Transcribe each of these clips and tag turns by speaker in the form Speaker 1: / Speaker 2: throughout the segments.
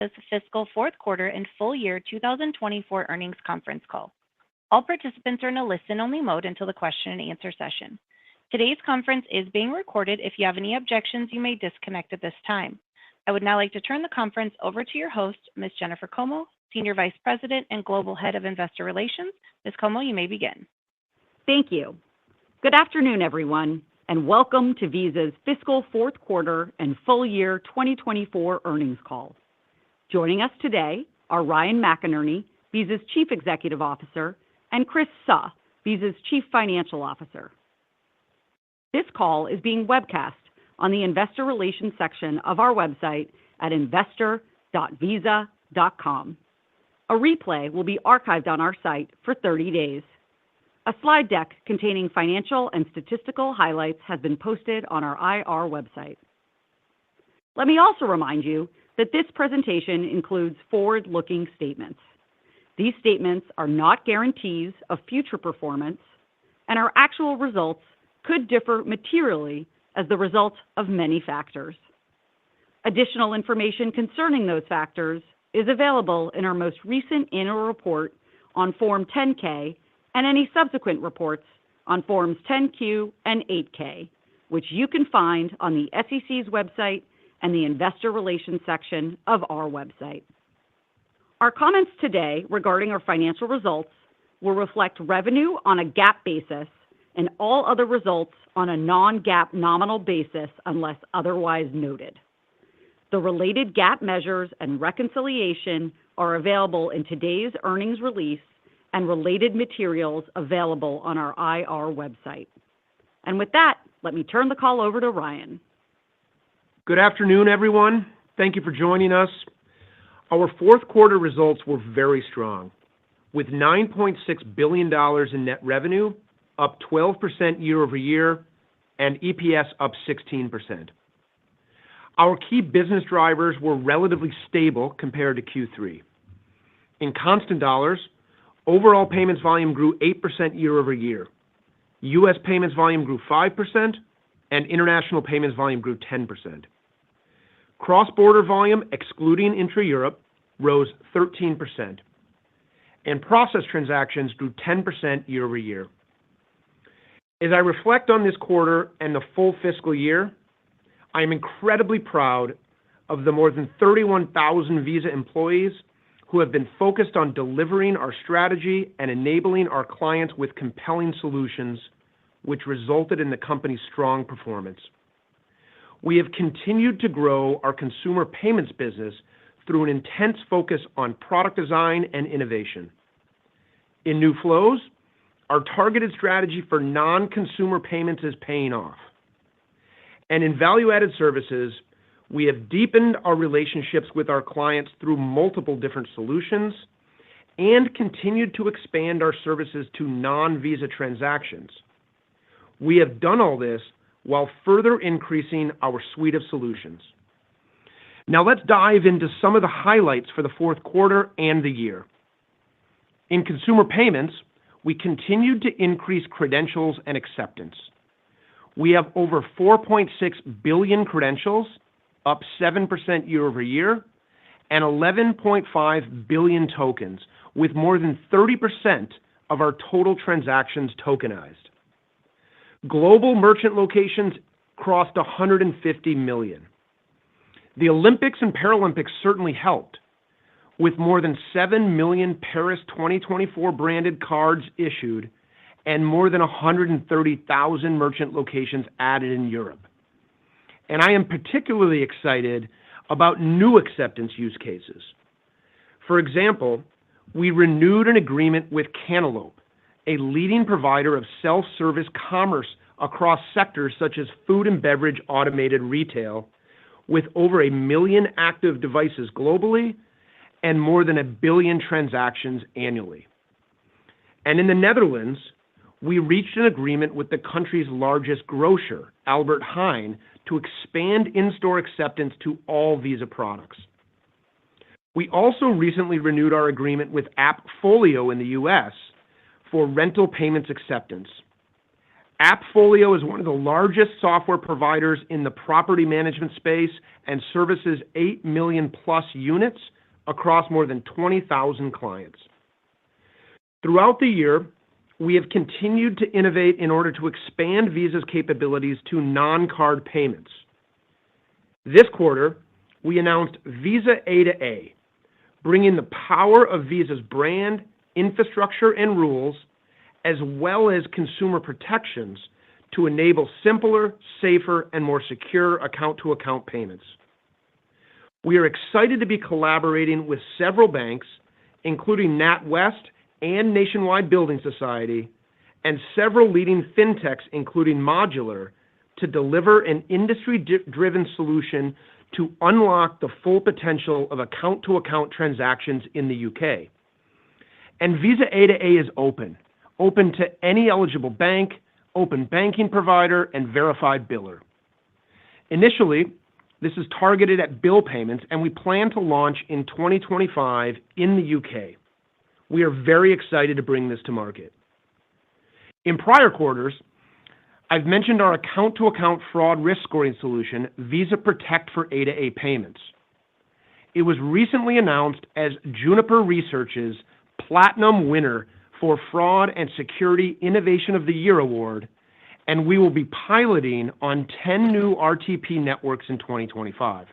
Speaker 1: Visa's fiscal fourth quarter and full year 2024 earnings conference call. All participants are in a listen-only mode until the question and answer session. Today's conference is being recorded. If you have any objections, you may disconnect at this time. I would now like to turn the conference over to your host, Ms. Jennifer Como, Senior Vice President and Global Head of Investor Relations. Ms. Como, you may begin.
Speaker 2: Thank you. Good afternoon, everyone, and welcome to Visa's fiscal fourth quarter and full year 2024 earnings call. Joining us today are Ryan McInerney, Visa's Chief Executive Officer, and Chris Suh, Visa's Chief Financial Officer. This call is being webcast on the Investor Relations section of our website at investor.visa.com. A replay will be archived on our site for 30 days. A slide deck containing financial and statistical highlights has been posted on our IR website. Let me also remind you that this presentation includes forward-looking statements. These statements are not guarantees of future performance, and our actual results could differ materially as the result of many factors. Additional information concerning those factors is available in our most recent annual report on Form 10-K and any subsequent reports on Forms 10-Q and 8-K, which you can find on the SEC's website and the Investor Relations section of our website. Our comments today regarding our financial results will reflect revenue on a GAAP basis and all other results on a non-GAAP nominal basis unless otherwise noted. The related GAAP measures and reconciliation are available in today's earnings release and related materials available on our IR website. And with that, let me turn the call over to Ryan.
Speaker 3: Good afternoon, everyone. Thank you for joining us. Our fourth quarter results were very strong, with $9.6 billion in net revenue, up 12% year over year, and EPS up 16%. Our key business drivers were relatively stable compared to Q3. In constant dollars, overall payments volume grew 8% year over year. U.S. payments volume grew 5%, and international payments volume grew 10%. Cross-border volume, excluding intra-Europe, rose 13%, and processed transactions grew 10% year over year. As I reflect on this quarter and the full fiscal year, I am incredibly proud of the more than 31,000 Visa employees who have been focused on delivering our strategy and enabling our clients with compelling solutions, which resulted in the company's strong performance. We have continued to grow our consumer payments business through an intense focus on product design and innovation. In new flows, our targeted strategy for non-consumer payments is paying off. And in value-added services, we have deepened our relationships with our clients through multiple different solutions and continued to expand our services to non-Visa transactions. We have done all this while further increasing our suite of solutions. Now let's dive into some of the highlights for the fourth quarter and the year. In consumer payments, we continued to increase credentials and acceptance. We have over 4.6 billion credentials, up 7% year over year, and 11.5 billion tokens, with more than 30% of our total transactions tokenized. Global merchant locations crossed 150 million. The Olympics and Paralympics certainly helped, with more than 7 million Paris 2024 branded cards issued and more than 130,000 merchant locations added in Europe. And I am particularly excited about new acceptance use cases. For example, we renewed an agreement with Cantaloupe, a leading provider of self-service commerce across sectors such as food and beverage automated retail, with over 1 million active devices globally and more than 1 billion transactions annually. And in the Netherlands, we reached an agreement with the country's largest grocer, Albert Heijn, to expand in-store acceptance to all Visa products. We also recently renewed our agreement with Appfolio in the U.S. for rental payments acceptance. AppFolio is one of the largest software providers in the property management space and services 8 million plus units across more than 20,000 clients. Throughout the year, we have continued to innovate in order to expand Visa's capabilities to non-card payments. This quarter, we announced Visa A2A, bringing the power of Visa's brand, infrastructure, and rules, as well as consumer protections to enable simpler, safer, and more secure account-to-account payments. We are excited to be collaborating with several banks, including NatWest and Nationwide Building Society, and several leading fintechs, including Modular, to deliver an industry-driven solution to unlock the full potential of account-to-account transactions in the UK. And Visa A2A is open to any eligible bank, open banking provider, and verified biller. Initially, this is targeted at bill payments, and we plan to launch in 2025 in the UK. We are very excited to bring this to market. In prior quarters, I've mentioned our account-to-account fraud risk scoring solution, Visa Protect for A2A payments. It was recently announced as Juniper Research's Platinum winner for Fraud and Security Innovation of the Year Award, and we will be piloting on 10 new RTP networks in 2025.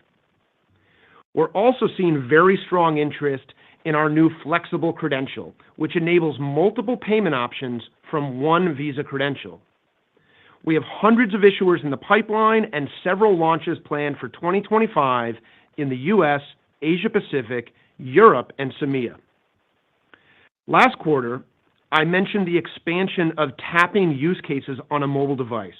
Speaker 3: We're also seeing very strong interest in our new flexible credential, which enables multiple payment options from one Visa credential. We have hundreds of issuers in the pipeline and several launches planned for 2025 in the US, Asia Pacific, Europe, and CEMEA. Last quarter, I mentioned the expansion of tapping use cases on a mobile device.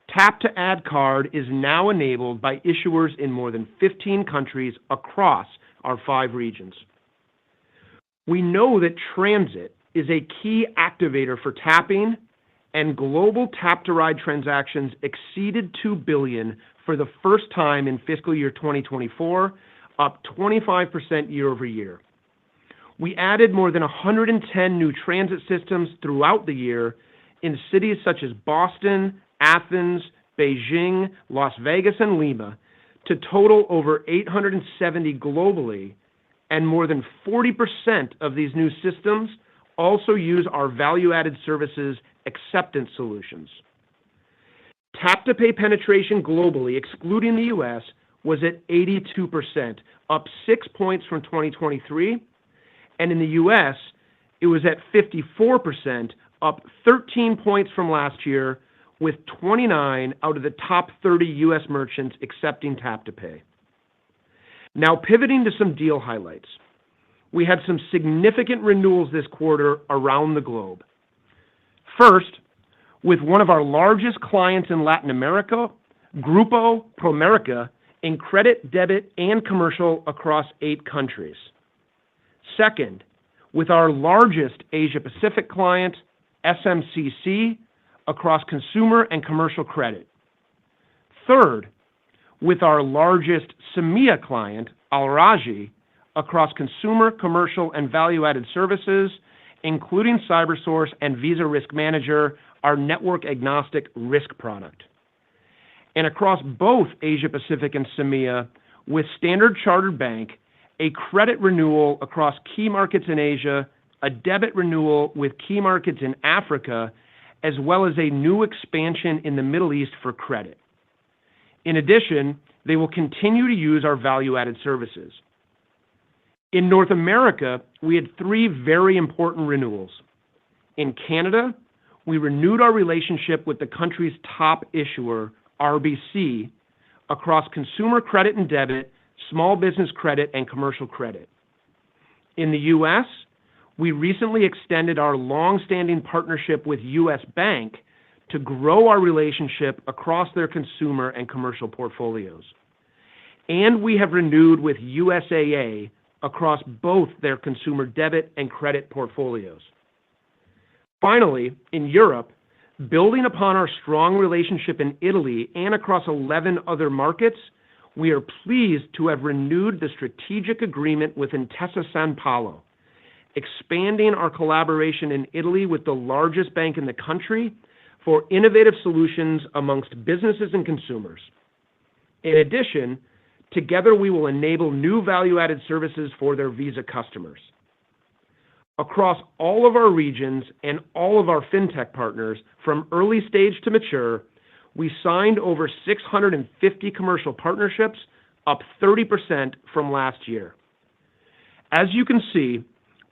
Speaker 3: Tap to Add Card is now enabled by issuers in more than 15 countries across our 5 regions. We know that transit is a key activator for tapping, and global tap-to-ride transactions exceeded 2 billion for the first time in fiscal year 2024, up 25% year over year. We added more than 110 new transit systems throughout the year in cities such as Boston, Athens, Beijing, Las Vegas, and Lima, to total over 870 globally, and more than 40% of these new systems also use our value-added services acceptance solutions. Tap-to-pay penetration globally, excluding the U.S., was at 82%, up 6 points from 2023, and in the U.S., it was at 54%, up 13 points from last year, with 29 out of the top 30 U.S. merchants accepting tap-to-pay. Now, pivoting to some deal highlights. We had some significant renewals this quarter around the globe. First, with one of our largest clients in Latin America, Grupo Promerica, in credit, debit, and commercial across 8 countries. Second, with our largest Asia-Pacific client, SMCC, across consumer and commercial credit. Third, with our largest CEMEA client, Al Rajhi, across consumer, commercial, and value-added services, including CyberSource and Visa Risk Manager, our network-agnostic risk product. And across both Asia-Pacific and CEMEA, with Standard Chartered Bank, a credit renewal across key markets in Asia, a debit renewal with key markets in Africa, as well as a new expansion in the Middle East for credit. In addition, they will continue to use our value-added services. In North America, we had 3 very important renewals. In Canada, we renewed our relationship with the country's top issuer, RBC, across consumer credit and debit, small business credit, and commercial credit. In the U.S., we recently extended our long-standing partnership with U.S. Bank to grow our relationship across their consumer and commercial portfolios. And we have renewed with USAA across both their consumer debit and credit portfolios. Finally, in Europe, building upon our strong relationship in Italy and across 11 other markets, we are pleased to have renewed the strategic agreement with Intesa Sanpaolo, expanding our collaboration in Italy with the largest bank in the country for innovative solutions amongst businesses and consumers. In addition, together we will enable new value-added services for their Visa customers. Across all of our regions and all of our fintech partners, from early stage to mature, we signed over 650 commercial partnerships, up 30% from last year. As you can see,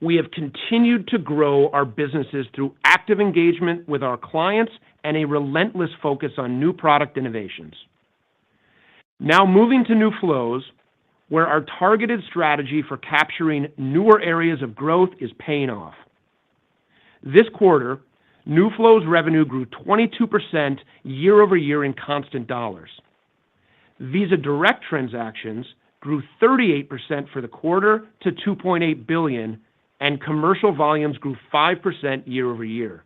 Speaker 3: we have continued to grow our businesses through active engagement with our clients and a relentless focus on new product innovations. Now moving to new flows, where our targeted strategy for capturing newer areas of growth is paying off. This quarter, new flows revenue grew 22% year over year in constant dollars. Visa Direct transactions grew 38% for the quarter to 2.8 billion, and commercial volumes grew 5% year over year.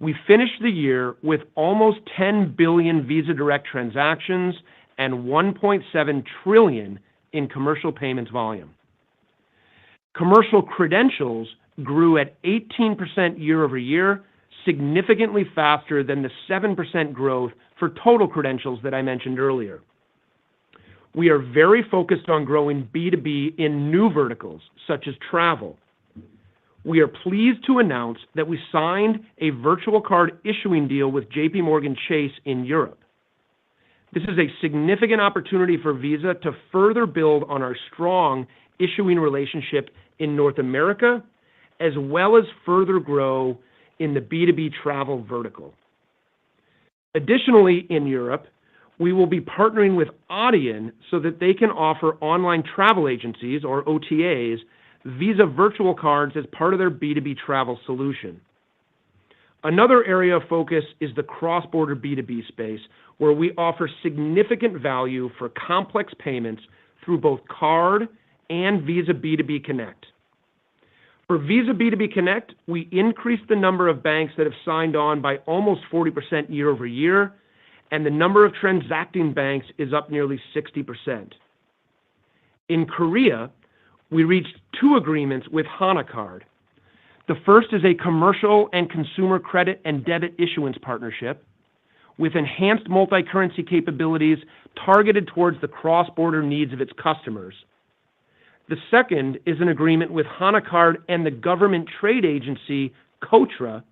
Speaker 3: We finished the year with almost 10 billion Visa Direct transactions and 1.7 trillion in commercial payments volume. Commercial credentials grew at 18% year over year, significantly faster than the 7% growth for total credentials that I mentioned earlier. We are very focused on growing B2B in new verticals, such as travel. We are pleased to announce that we signed a virtual card issuing deal with JPMorgan Chase in Europe. This is a significant opportunity for Visa to further build on our strong issuing relationship in North America, as well as further grow in the B2B travel vertical. Additionally, in Europe, we will be partnering with Adyen so that they can offer online travel agencies, or OTAs, Visa virtual cards as part of their B2B travel solution. Another area of focus is the cross-border B2B space, where we offer significant value for complex payments through both card and Visa B2B Connect. For Visa B2B Connect, we increased the number of banks that have signed on by almost 40% year over year, and the number of transacting banks is up nearly 60%. In Korea, we reached 2 agreements with Hana Card. The first is a commercial and consumer credit and debit issuance partnership with enhanced multi-currency capabilities targeted towards the cross-border needs of its customers. The second is an agreement with Hana Card and the government trade agency, KOTRA,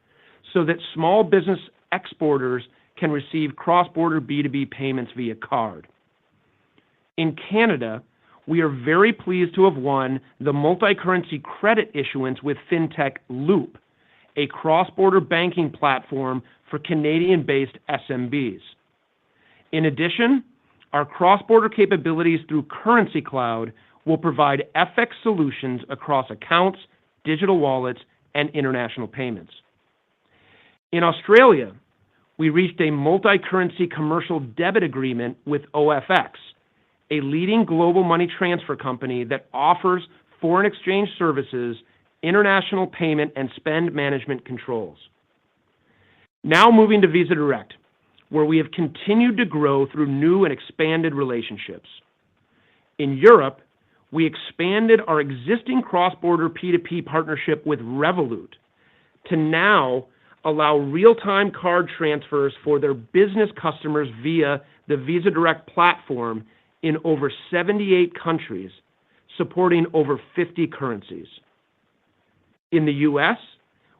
Speaker 3: so that small business exporters can receive cross-border B2B payments via card. In Canada, we are very pleased to have won the multi-currency credit issuance with fintech Loop, a cross-border banking platform for Canadian-based SMBs. In addition, our cross-border capabilities through Currency Cloud will provide FX solutions across accounts, digital wallets, and international payments. In Australia, we reached a multi-currency commercial debit agreement with OFX, a leading global money transfer company that offers foreign exchange services, international payment, and spend management controls. Now moving to Visa Direct, where we have continued to grow through new and expanded relationships. In Europe, we expanded our existing cross-border P2P partnership with Revolut to now allow real-time card transfers for their business customers via the Visa Direct platform in over 78 countries, supporting over 50 currencies. In the U.S.,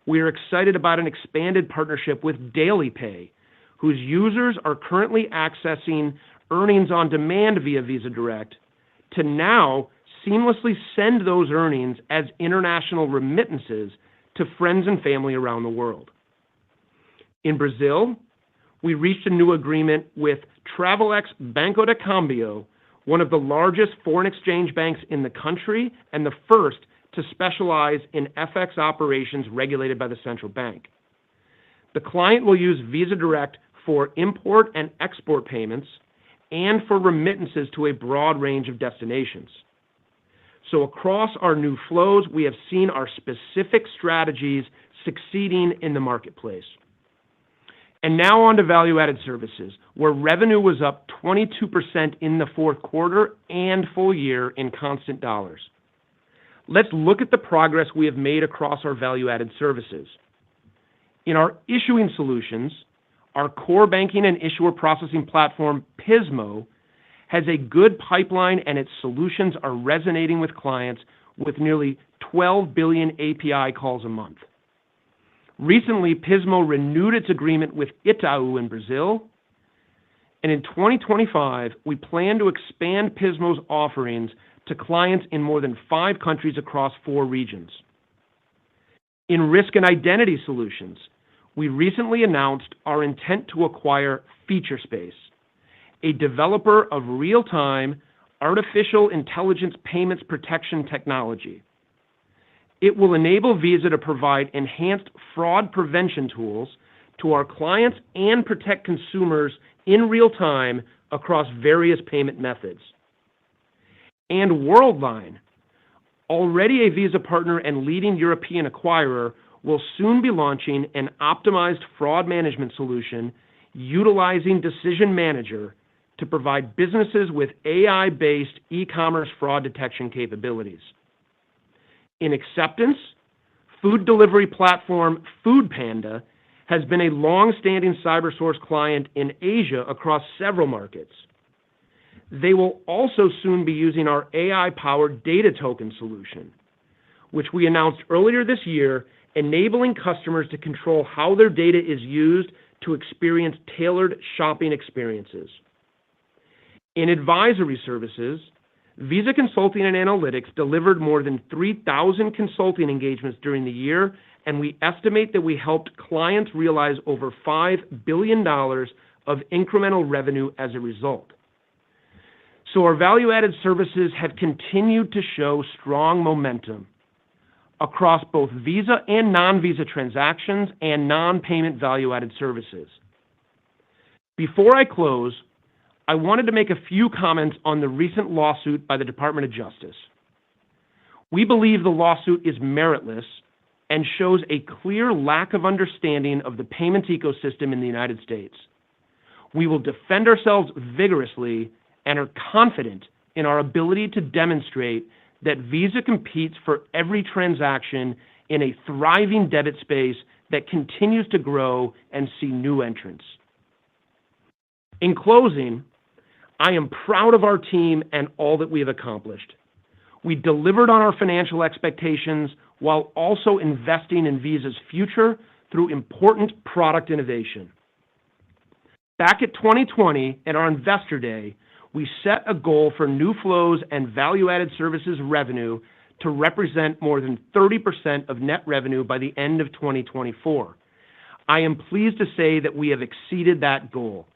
Speaker 3: we are excited about an expanded partnership with DailyPay, whose users are currently accessing earnings on demand via Visa Direct, to now seamlessly send those earnings as international remittances to friends and family around the world. In Brazil, we reached a new agreement with Travelex Banco de Cambio, one of the largest foreign exchange banks in the country and the first to specialize in FX operations regulated by the central bank. The client will use Visa Direct for import and export payments and for remittances to a broad range of destinations. So across our new flows, we have seen our specific strategies succeeding in the marketplace. And now on to value-added services, where revenue was up 22% in the fourth quarter and full year in constant dollars. Let's look at the progress we have made across our value-added services. In our issuing solutions, our core banking and issuer processing platform, Pismo, has a good pipeline, and its solutions are resonating with clients with nearly 12 billion API calls a month. Recently, Pismo renewed its agreement with Itaú in Brazil, and in 2025, we plan to expand Pismo's offerings to clients in more than 5 countries across 4 regions. In risk and identity solutions, we recently announced our intent to acquire Featurespace, a developer of real-time artificial intelligence payments protection technology. It will enable Visa to provide enhanced fraud prevention tools to our clients and protect consumers in real time across various payment methods. And Worldline, already a Visa partner and leading European acquirer, will soon be launching an optimized fraud management solution utilizing Decision Manager to provide businesses with AI-based e-commerce fraud detection capabilities. In acceptance, food delivery platform Foodpanda has been a long-standing CyberSource client in Asia across several markets. They will also soon be using our AI-powered data token solution, which we announced earlier this year, enabling customers to control how their data is used to experience tailored shopping experiences. In advisory services, Visa Consulting and Analytics delivered more than 3,000 consulting engagements during the year, and we estimate that we helped clients realize over $5 billion of incremental revenue as a result. So our value-added services have continued to show strong momentum across both Visa and non-Visa transactions and non-payment value-added services. Before I close, I wanted to make a few comments on the recent lawsuit by the Department of Justice. We believe the lawsuit is meritless and shows a clear lack of understanding of the payments ecosystem in the United States. We will defend ourselves vigorously and are confident in our ability to demonstrate that Visa competes for every transaction in a thriving debit space that continues to grow and see new entrants. In closing, I am proud of our team and all that we have accomplished. We delivered on our financial expectations while also investing in Visa's future through important product innovation. Back at 2020 at our Investor Day, we set a goal for new flows and value-added services revenue to represent more than 30% of net revenue by the end of 2024. I am pleased to say that we have exceeded that goal.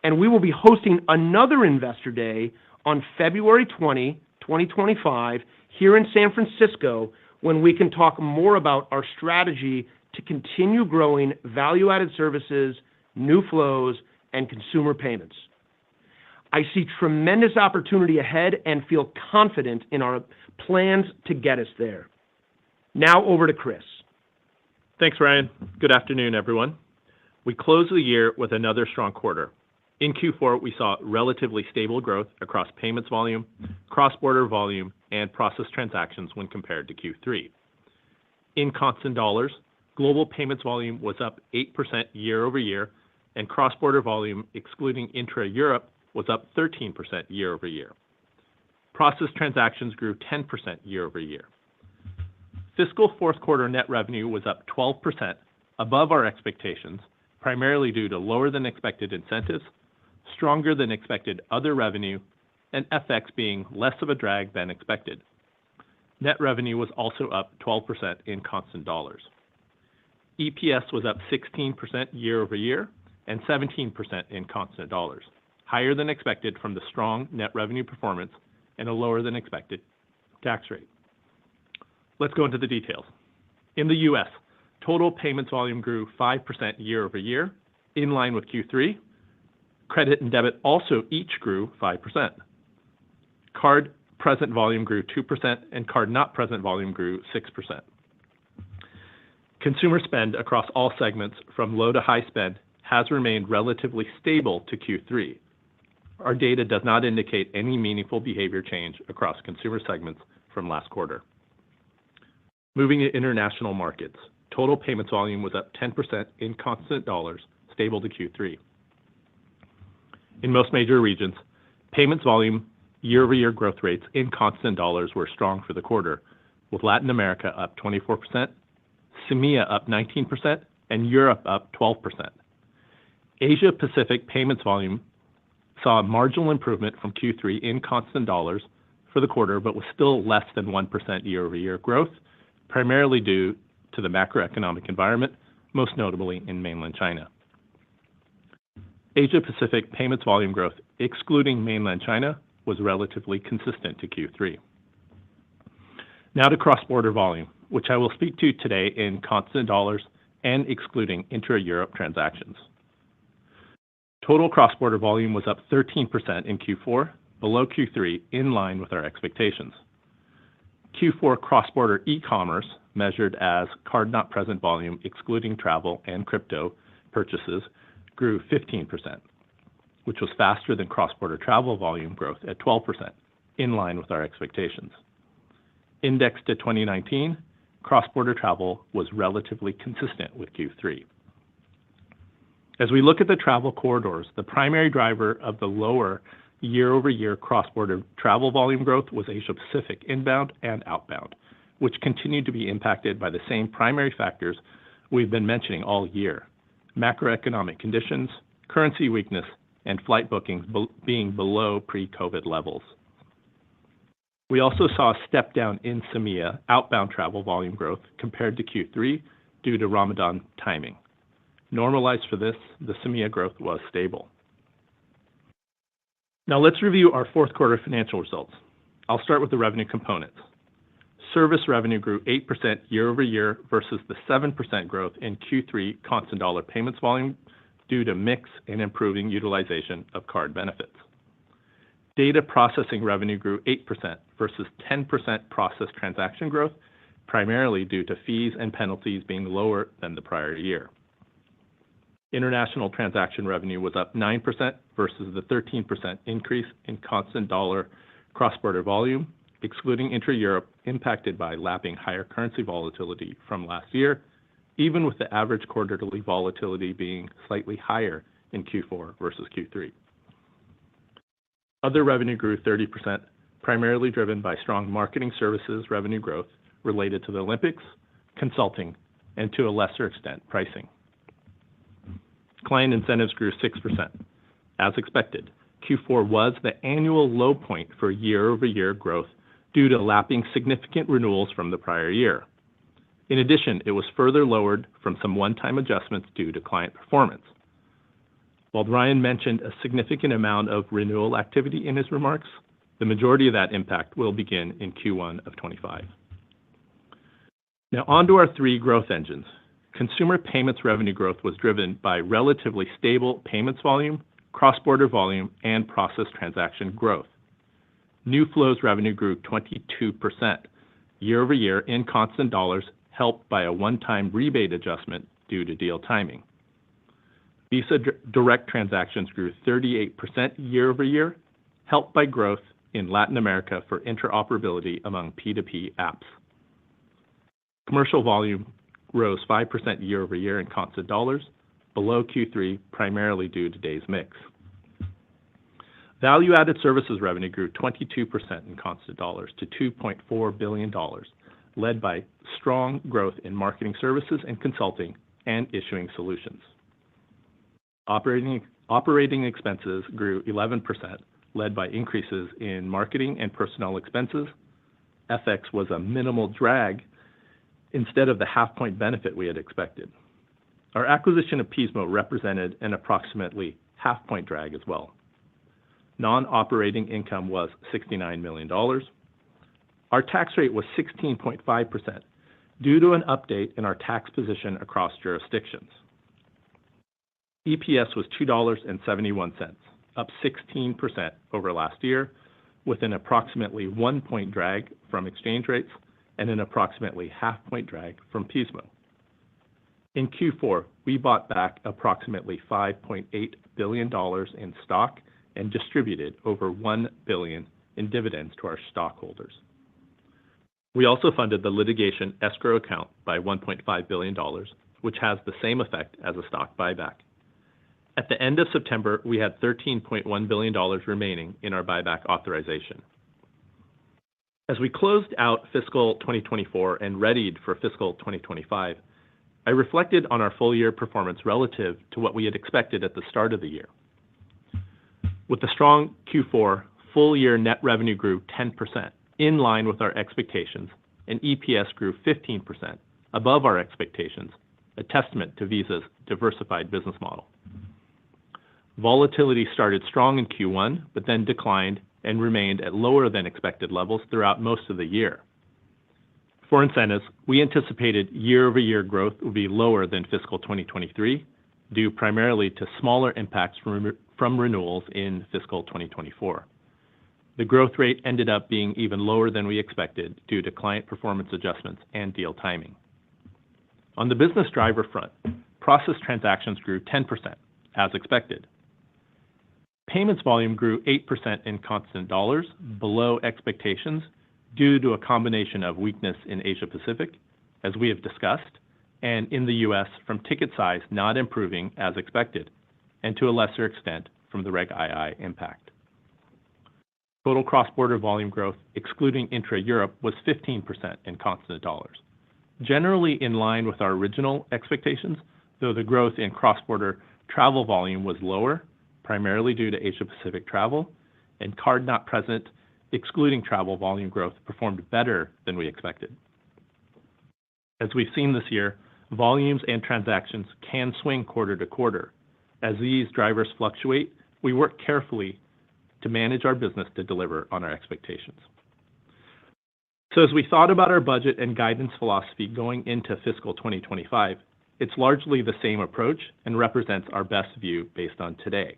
Speaker 3: And we will be hosting another Investor Day on February 20, 2025, here in San Francisco, when we can talk more about our strategy to continue growing value-added services, new flows, and consumer payments. I see tremendous opportunity ahead and feel confident in our plans to get us there. Now over to Chris.
Speaker 4: Thanks, Ryan. Good afternoon, everyone. We closed the year with another strong quarter. In Q4, we saw relatively stable growth across payments volume, cross-border volume, and processed transactions when compared to Q3. In constant dollars, global payments volume was up 8% year over year, and cross-border volume, excluding intra-Europe, was up 13% year over year. Processed transactions grew 10% year over year. Fiscal fourth quarter net revenue was up 12%, above our expectations, primarily due to lower than expected incentives, stronger than expected other revenue, and FX being less of a drag than expected. Net revenue was also up 12% in constant dollars. EPS was up 16% year over year and 17% in constant dollars, higher than expected from the strong net revenue performance and a lower than expected tax rate. Let's go into the details. In the U.S., total payments volume grew 5% year over year, in line with Q3. Credit and debit also each grew 5%. Card present volume grew 2%, and card not present volume grew 6%. Consumer spend across all segments, from low to high spend, has remained relatively stable to Q3. Our data does not indicate any meaningful behavior change across consumer segments from last quarter. Moving to international markets, total payments volume was up 10% in constant dollars, stable to Q3. In most major regions, payments volume year-over-year growth rates in constant dollars were strong for the quarter, with Latin America up 24%, CEMEA up 19%, and Europe up 12%. Asia Pacific payments volume saw a marginal improvement from Q3 in constant dollars for the quarter, but was still less than 1% year-over-year growth, primarily due to the macroeconomic environment, most notably in mainland China. Asia Pacific payments volume growth, excluding mainland China, was relatively consistent to Q3. Now to cross-border volume, which I will speak to today in constant dollars and excluding intra-Europe transactions. Total cross-border volume was up 13% in Q4, below Q3, in line with our expectations. Q4 cross-border e-commerce, measured as card-not-present volume excluding travel and crypto purchases, grew 15%, which was faster than cross-border travel volume growth at 12%, in line with our expectations. Indexed to 2019, cross-border travel was relatively consistent with Q3. As we look at the travel corridors, the primary driver of the lower year-over-year cross-border travel volume growth was Asia Pacific inbound and outbound, which continued to be impacted by the same primary factors we've been mentioning all year: macroeconomic conditions, currency weakness, and flight bookings being below pre-COVID levels. We also saw a step down in CEMEA outbound travel volume growth compared to Q3 due to Ramadan timing. Normalized for this, the CEMEA growth was stable. Now let's review our fourth quarter financial results. I'll start with the revenue components. Service revenue grew 8% year-over-year versus the 7% growth in Q3 constant dollar payments volume due to mix and improving utilization of card benefits. Data processing revenue grew 8% versus 10% processed transaction growth, primarily due to fees and penalties being lower than the prior year. International transaction revenue was up 9% versus the 13% increase in constant dollar cross-border volume, excluding intra-Europe, impacted by lapping higher currency volatility from last year, even with the average quarterly volatility being slightly higher in Q4 versus Q3. Other revenue grew 30%, primarily driven by strong marketing services revenue growth related to the Olympics, consulting, and to a lesser extent, pricing. Client incentives grew 6%. As expected, Q4 was the annual low point for year-over-year growth due to lapping significant renewals from the prior year. In addition, it was further lowered from some one-time adjustments due to client performance. While Ryan mentioned a significant amount of renewal activity in his remarks, the majority of that impact will begin in Q1 of 25. Now on to our three growth engines. Consumer payments revenue growth was driven by relatively stable payments volume, cross-border volume, and processed transaction growth. New flows revenue grew 22% year-over-year in constant dollars, helped by a one-time rebate adjustment due to deal timing. Visa Direct transactions grew 38% year-over-year, helped by growth in Latin America for interoperability among P2P apps. Commercial volume rose 5% year-over-year in constant dollars, below Q3 primarily due to days mix. Value-added services revenue grew 22% in constant dollars to $2.4 billion, led by strong growth in marketing services and consulting and issuing solutions. Operating expenses grew 11%, led by increases in marketing and personnel expenses. FX was a minimal drag instead of the half-point benefit we had expected. Our acquisition of Pismo represented an approximately half-point drag as well. Non-operating income was $69 million. Our tax rate was 16.5% due to an update in our tax position across jurisdictions. EPS was $2.71, up 16% over last year, with an approximately 1-point drag from exchange rates and an approximately half-point drag from Pismo. In Q4, we bought back approximately $5.8 billion in stock and distributed over $1 billion in dividends to our stockholders. We also funded the litigation escrow account by $1.5 billion, which has the same effect as a stock buyback. At the end of September, we had $13.1 billion remaining in our buyback authorization. As we closed out fiscal 2024 and readied for fiscal 2025, I reflected on our full-year performance relative to what we had expected at the start of the year. With the strong Q4, full-year net revenue grew 10%, in line with our expectations, and EPS grew 15%, above our expectations, a testament to Visa's diversified business model. Volatility started strong in Q1, but then declined and remained at lower than expected levels throughout most of the year. For incentives, we anticipated year-over-year growth would be lower than fiscal 2023, due primarily to smaller impacts from renewals in fiscal 2024. The growth rate ended up being even lower than we expected due to client performance adjustments and deal timing. On the business driver front, processed transactions grew 10%, as expected. Payments volume grew 8% in constant dollars, below expectations, due to a combination of weakness in Asia-Pacific, as we have discussed, and in the U.S. from ticket size not improving as expected, and to a lesser extent from the Reg II impact. Total cross-border volume growth, excluding intra-Europe, was 15% in constant dollars, generally in line with our original expectations, though the growth in cross-border travel volume was lower, primarily due to Asia-Pacific travel, and card-not-present, excluding travel volume growth, performed better than we expected. As we've seen this year, volumes and transactions can swing quarter to quarter. As these drivers fluctuate, we work carefully to manage our business to deliver on our expectations. So as we thought about our budget and guidance philosophy going into fiscal 2025, it's largely the same approach and represents our best view based on today.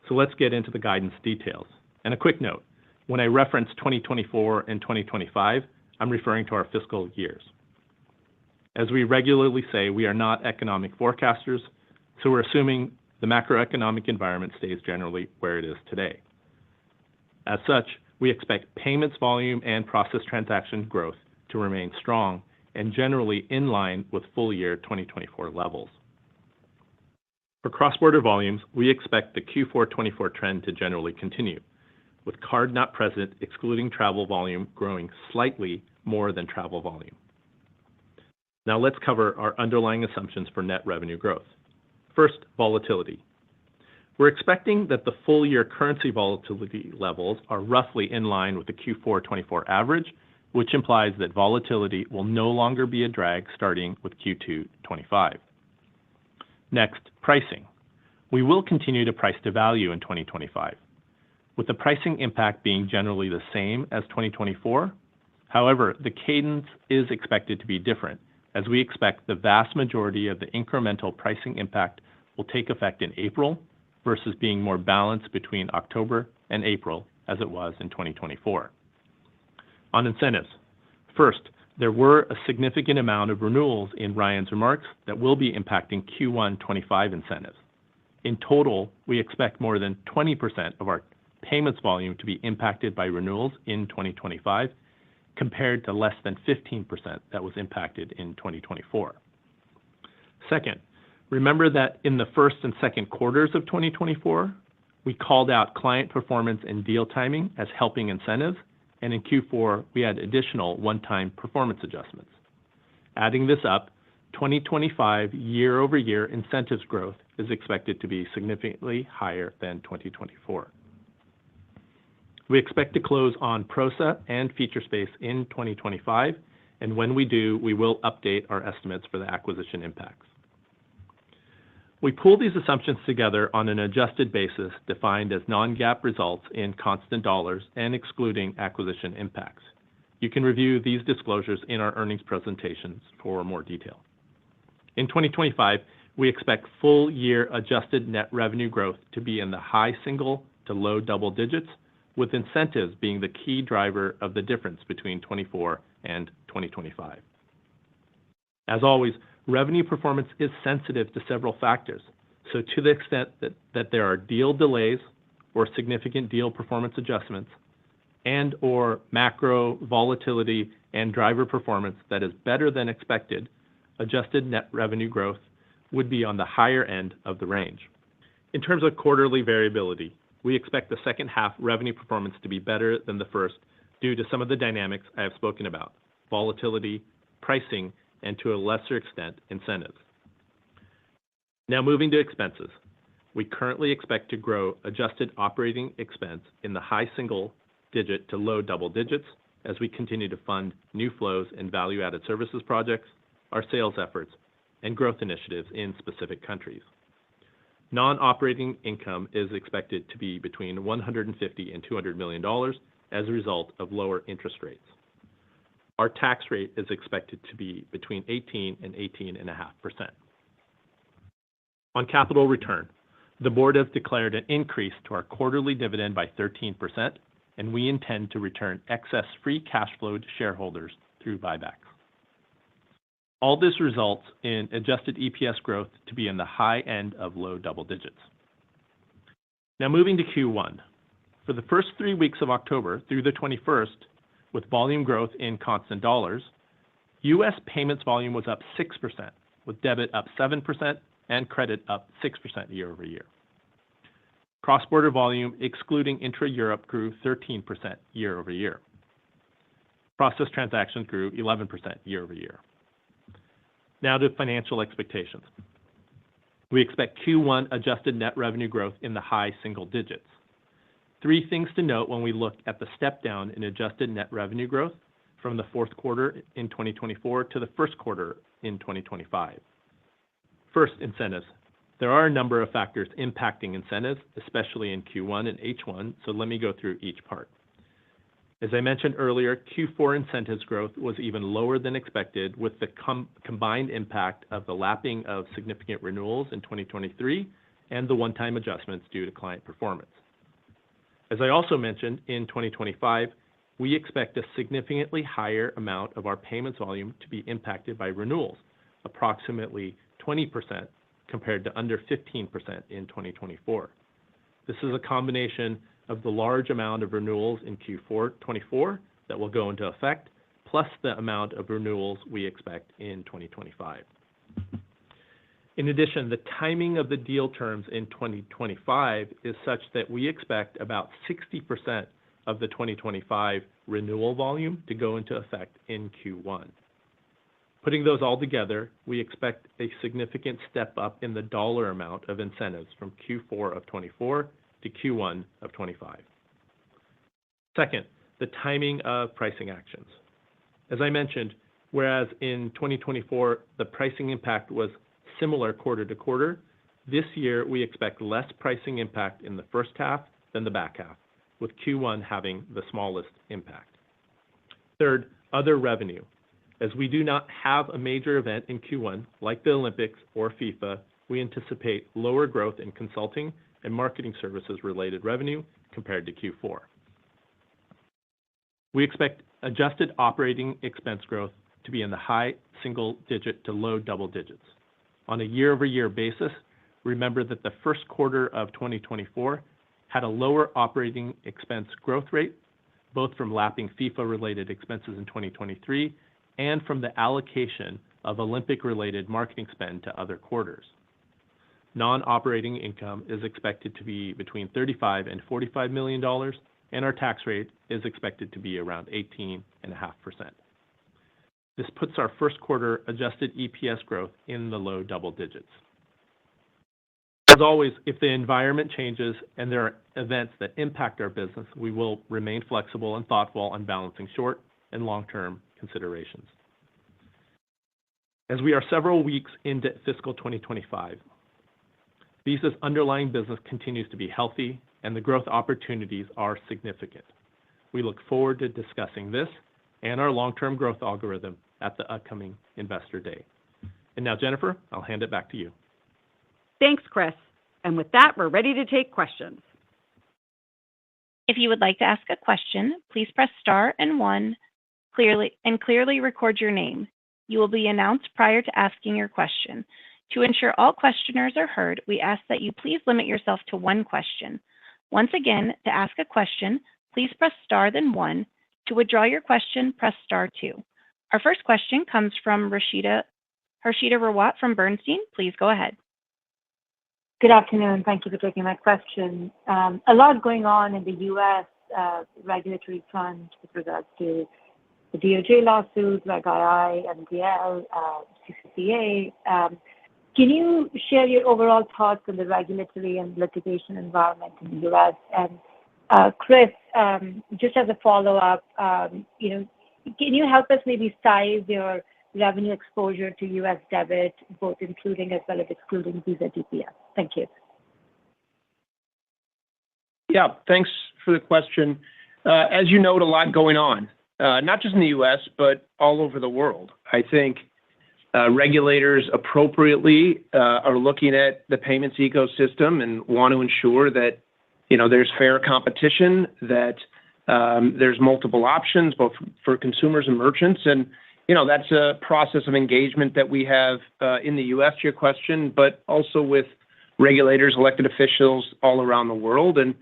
Speaker 4: So let's get into the guidance details. And a quick note, when I reference 2024 and 2025, I'm referring to our fiscal years. As we regularly say, we are not economic forecasters, so we're assuming the macroeconomic environment stays generally where it is today. As such, we expect payments volume and processed transaction growth to remain strong and generally in line with full-year 2024 levels. For cross-border volumes, we expect the Q4 24 trend to generally continue, with card not present excluding travel volume growing slightly more than travel volume. Now let's cover our underlying assumptions for net revenue growth. First, volatility. We're expecting that the full-year currency volatility levels are roughly in line with the Q4 24 average, which implies that volatility will no longer be a drag starting with Q2 25. Next, pricing. We will continue to price to value in 2025, with the pricing impact being generally the same as 2024. However, the cadence is expected to be different, as we expect the vast majority of the incremental pricing impact will take effect in April versus being more balanced between October and April, as it was in 2024. On incentives, first, there were a significant amount of renewals in Ryan's remarks that will be impacting Q1 25 incentives. In total, we expect more than 20% of our payments volume to be impacted by renewals in 2025, compared to less than 15% that was impacted in 2024. Second, remember that in the first and second quarters of 2024, we called out client performance and deal timing as helping incentives, and in Q4, we had additional one-time performance adjustments. Adding this up, 2025 year-over-year incentives growth is expected to be significantly higher than 2024. We expect to close on Prosa and Featurespace in 2025, and when we do, we will update our estimates for the acquisition impacts. We pull these assumptions together on an adjusted basis defined as non-GAAP results in constant dollars and excluding acquisition impacts. You can review these disclosures in our earnings presentations for more detail. In 2025, we expect full-year adjusted net revenue growth to be in the high single to low double digits, with incentives being the key driver of the difference between 24 and 2025. As always, revenue performance is sensitive to several factors, so to the extent that there are deal delays or significant deal performance adjustments, and/or macro volatility and driver performance that is better than expected, adjusted net revenue growth would be on the higher end of the range. In terms of quarterly variability, we expect the second half revenue performance to be better than the first due to some of the dynamics I have spoken about: volatility, pricing, and to a lesser extent, incentives. Now moving to expenses. We currently expect to grow adjusted operating expense in the high single digit to low double digits as we continue to fund new flows and value-added services projects, our sales efforts, and growth initiatives in specific countries. Non-operating income is expected to be between $150 and $200 million as a result of lower interest rates. Our tax rate is expected to be between 18 and 18.5%. On capital return, the board has declared an increase to our quarterly dividend by 13%, and we intend to return excess free cash flow to shareholders through buybacks. All this results in adjusted EPS growth to be in the high end of low double digits. Now moving to Q1. For the first 3 weeks of October through the 21st, with volume growth in constant dollars, U.S. payments volume was up 6%, with debit up 7% and credit up 6% year over year. Cross-border volume, excluding intra-Europe, grew 13% year over year. Processed transactions grew 11% year over year. Now to financial expectations. We expect Q1 adjusted net revenue growth in the high single digits. 3 things to note when we look at the step down in adjusted net revenue growth from the fourth quarter in 2024 to the first quarter in 2025. First, incentives. There are a number of factors impacting incentives, especially in Q1 and H1, so let me go through each part. As I mentioned earlier, Q4 incentives growth was even lower than expected with the combined impact of the lapping of significant renewals in 2023 and the one-time adjustments due to client performance. As I also mentioned, in 2025, we expect a significantly higher amount of our payments volume to be impacted by renewals, approximately 20% compared to under 15% in 2024. This is a combination of the large amount of renewals in Q4 24 that will go into effect, plus the amount of renewals we expect in 2025. In addition, the timing of the deal terms in 2025 is such that we expect about 60% of the 2025 renewal volume to go into effect in Q1. Putting those all together, we expect a significant step up in the dollar amount of incentives from Q4 of 24 to Q1 of 25. Second, the timing of pricing actions. As I mentioned, whereas in 2024, the pricing impact was similar quarter to quarter, this year we expect less pricing impact in the first half than the back half, with Q1 having the smallest impact. Third, other revenue. As we do not have a major event in Q1, like the Olympics or FIFA, we anticipate lower growth in consulting and marketing services related revenue compared to Q4. We expect adjusted operating expense growth to be in the high single digit to low double digits. On a year-over-year basis, remember that the first quarter of 2024 had a lower operating expense growth rate, both from lapping FIFA-related expenses in 2023 and from the allocation of Olympic-related marketing spend to other quarters. Non-operating income is expected to be between $35 and $45 million, and our tax rate is expected to be around 18.5%. This puts our first quarter adjusted EPS growth in the low double digits. As always, if the environment changes and there are events that impact our business, we will remain flexible and thoughtful on balancing short and long-term considerations. As we are several weeks into fiscal 2025, Visa's underlying business continues to be healthy and the growth opportunities are significant. We look forward to discussing this and our long-term growth algorithm at the upcoming Investor Day. And now, Jennifer, I'll hand it back to you.
Speaker 2: Thanks, Chris. And with that, we're ready to take questions.
Speaker 1: If you would like to ask a question, please press star and one clearly record your name. You will be announced prior to asking your question. To ensure all questioners are heard, we ask that you please limit yourself to one question. Once again, to ask a question, please press star then one. To withdraw your question, press star two. Our first question comes from Harshita Rawat from Bernstein. Please go ahead.
Speaker 5: Good afternoon. Thank you for taking my question. A lot going on in the U.S. Regulatory front with regards to the DOJ lawsuits, Reg II, MDL, CCPA. Can you share your overall thoughts on the regulatory and litigation environment in the U.S.? And Chris, just as a follow-up, can you help us maybe size your revenue exposure to U.S. debit, both including as well as excluding Visa DPS? Thank you.
Speaker 3: Yeah, thanks for the question. As you note, a lot going on, not just in the U.S., but all over the world. I think regulators appropriately are looking at the payments ecosystem and want to ensure that there's fair competition, that there's multiple options, both for consumers and merchants. And that's a process of engagement that we have in the U.S., to your question, but also with regulators, elected officials all around the world. And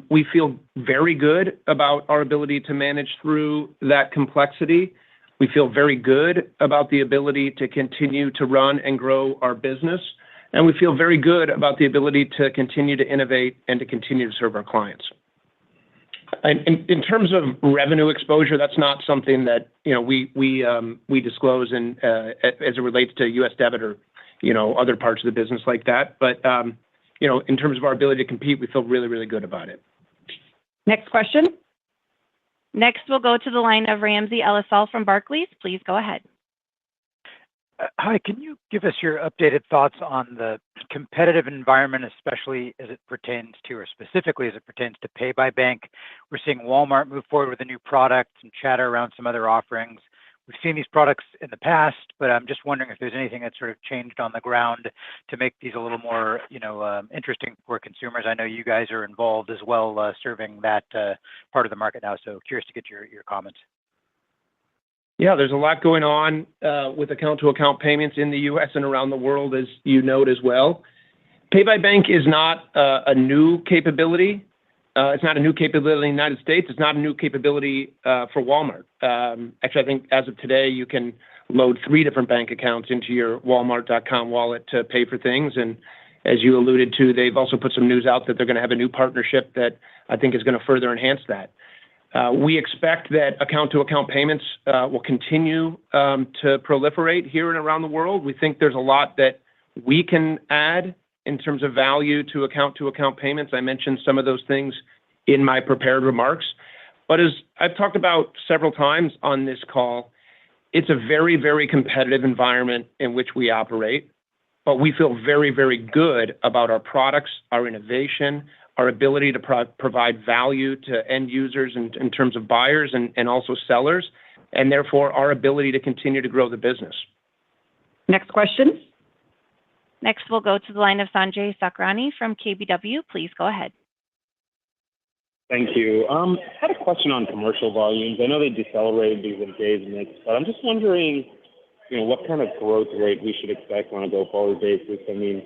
Speaker 3: we feel very good about our ability to manage through that complexity. We feel very good about the ability to continue to run and grow our business. And we feel very good about the ability to continue to innovate and to continue to serve our clients. In terms of revenue exposure, that's not something that we disclose as it relates to U.S. debit or other parts of the business like that. But in terms of our ability to compete, we feel really, really good about it.
Speaker 2: Next question.
Speaker 1: Next, we'll go to the line of Ramsey El-Assal from Barclays. Please go ahead.
Speaker 6: Hi, can you give us your updated thoughts on the competitive environment, especially as it pertains to, or specifically as it pertains to Pay by Bank? We're seeing Walmart move forward with a new product and chatter around some other offerings. We've seen these products in the past, but I'm just wondering if there's anything that's sort of changed on the ground to make these a little more, interesting for consumers. I know you guys are involved as well, serving that part of the market now. So curious to get your comments.
Speaker 3: Yeah, there's a lot going on with account-to-account payments in the U.S. and around the world, as you note as well. Pay by Bank is not a new capability. It's not a new capability in the United States. It's not a new capability for Walmart. Actually, I think as of today, you can load 3 different bank accounts into your Walmart.com wallet to pay for things. And as you alluded to, they've also put some news out that they're going to have a new partnership that I think is going to further enhance that. We expect that account-to-account payments will continue to proliferate here and around the world. We think there's a lot that we can add in terms of value to account-to-account payments. I mentioned some of those things in my prepared remarks. But as I've talked about several times on this call, it's a very, very competitive environment in which we operate. But we feel very, very good about our products, our innovation, our ability to provide value to end users in terms of buyers and also sellers, and therefore our ability to continue to grow the business.
Speaker 2: Next question.
Speaker 1: Next, we'll go to the line of Sanjay Sakhrani from KBW. Please go ahead.
Speaker 7: Thank you. I had a question on commercial volumes. I know they decelerated because of days mix, but I'm just wondering, what kind of growth rate we should expect on a go-forward basis. I mean,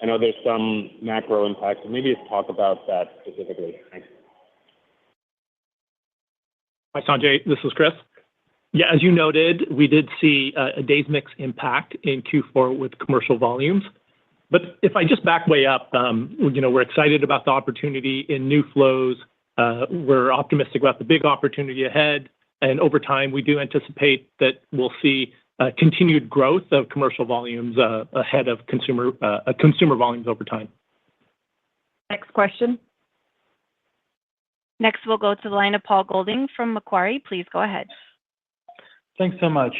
Speaker 7: I know there's some macro impact, so maybe just talk about that specifically. Thanks.
Speaker 4: Hi, Sanjay. This is Chris. Yeah, as you noted, we did see a days mix impact in Q4 with commercial volumes. But if I just back way up, we're excited about the opportunity in new flows. We're optimistic about the big opportunity ahead. And over time, we do anticipate that we'll see continued growth of commercial volumes ahead of consumer volumes over time.
Speaker 2: Next question.
Speaker 1: Next, we'll go to the line of Paul Golding from Macquarie. Please go ahead.
Speaker 8: Thanks so much.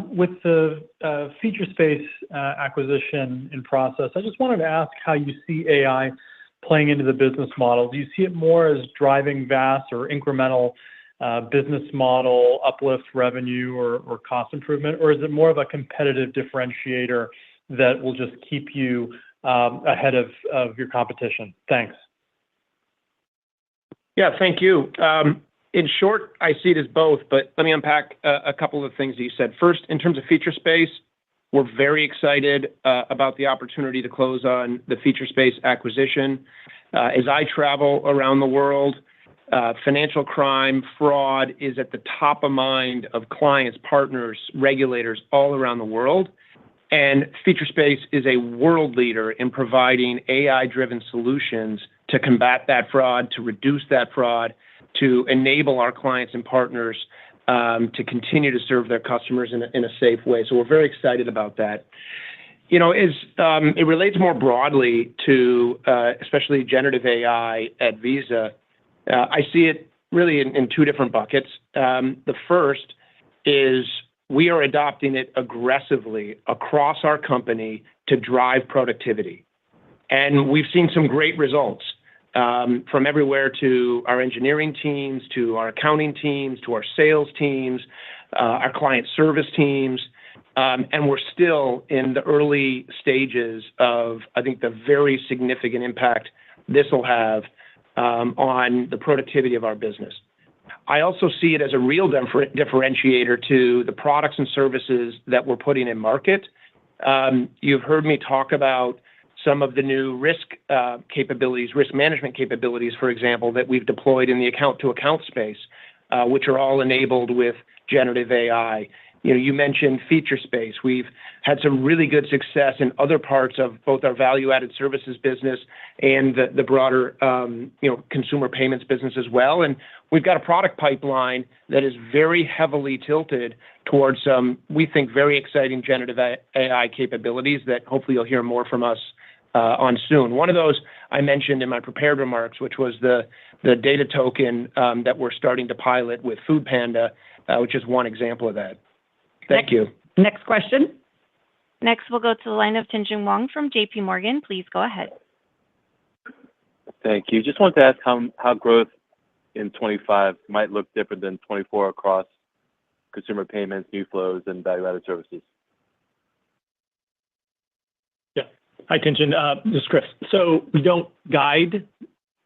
Speaker 8: With the Featurespace acquisition in process, I just wanted to ask how you see AI playing into the business model. Do you see it more as driving VAS or incremental business model uplift revenue or cost improvement, or is it more of a competitive differentiator that will just keep you ahead of your competition? Thanks.
Speaker 3: Yeah, thank you. In short, I see it as both, but let me unpack a couple of things that you said. First, in terms of Featurespace, we're very excited about the opportunity to close on the Featurespace acquisition. As I travel around the world, Financial crime, fraud is at the top of mind of clients, partners, regulators all around the world. And Featurespace is a world leader in providing AI-driven solutions to combat that fraud, to reduce that fraud, to enable our clients and partners to continue to serve their customers in a safe way. So we're very excited about that. You know, it relates more broadly to especially generative AI at Visa. I see it really in two different buckets. The first is we are adopting it aggressively across our company to drive productivity. And we've seen some great results from everywhere to our engineering teams, to our accounting teams, to our sales teams, our client service teams. And we're still in the early stages of, I think, the very significant impact this will have on the productivity of our business. I also see it as a real differentiator to the products and services that we're putting in market. You've heard me talk about some of the new risk capabilities, risk management capabilities, for example, that we've deployed in the account-to-account space, which are all enabled with generative AI. You know, you mentioned Featurespace. We've had some really good success in other parts of both our value-added services business and the broader, consumer payments business as well. And we've got a product pipeline that is very heavily tilted towards some, we think, very exciting generative AI capabilities that hopefully you'll hear more from us on soon. One of those I mentioned in my prepared remarks, which was the data token that we're starting to pilot with Food Panda, which is one example of that. Thank you.
Speaker 2: Next question.
Speaker 1: Next, we'll go to the line of Tien-Tsin Huang from JP Morgan. Please go ahead.
Speaker 9: Thank you. Just wanted to ask how growth in 25 might look different than 24 across consumer payments, new flows, and value-added services.
Speaker 4: Yeah. Hi, Tien-Tsin. This is Chris. So we don't guide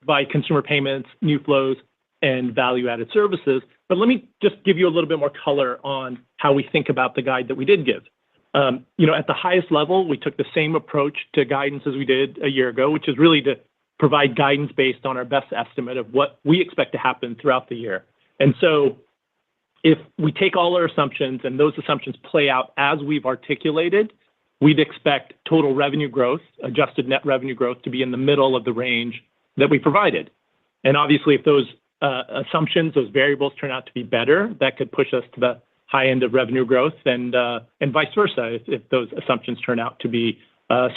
Speaker 4: by consumer payments, new flows, and value-added services. But let me just give you a little bit more color on how we think about the guide that we did give. At the highest level, we took the same approach to guidance as we did a year ago, which is really to provide guidance based on our best estimate of what we expect to happen throughout the year. And so if we take all our assumptions and those assumptions play out as we've articulated, we'd expect total revenue growth, adjusted net revenue growth, to be in the middle of the range that we provided. And obviously, if those assumptions, those variables turn out to be better, that could push us to the high end of revenue growth, and vice versa if those assumptions turn out to be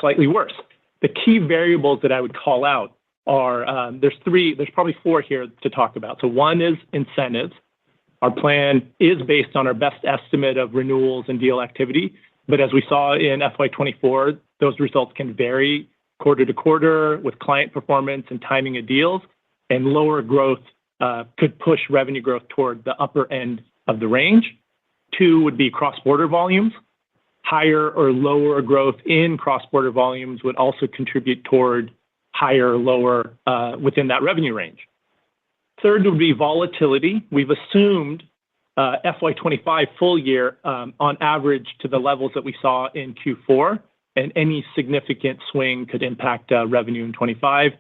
Speaker 4: slightly worse. The key variables that I would call out are there's probably four here to talk about. So one is incentives. Our plan is based on our best estimate of renewals and deal activity, but as we saw in FY24, those results can vary quarter to quarter with client performance and timing of deals, and lower growth could push revenue growth toward the upper end of the range. Two would be cross-border volumes. Higher or lower growth in cross-border volumes would also contribute toward higher or lower within that revenue range. Third would be volatility. We've assumed FY25 full year on average to the levels that we saw in Q4, and any significant swing could impact revenue in 25.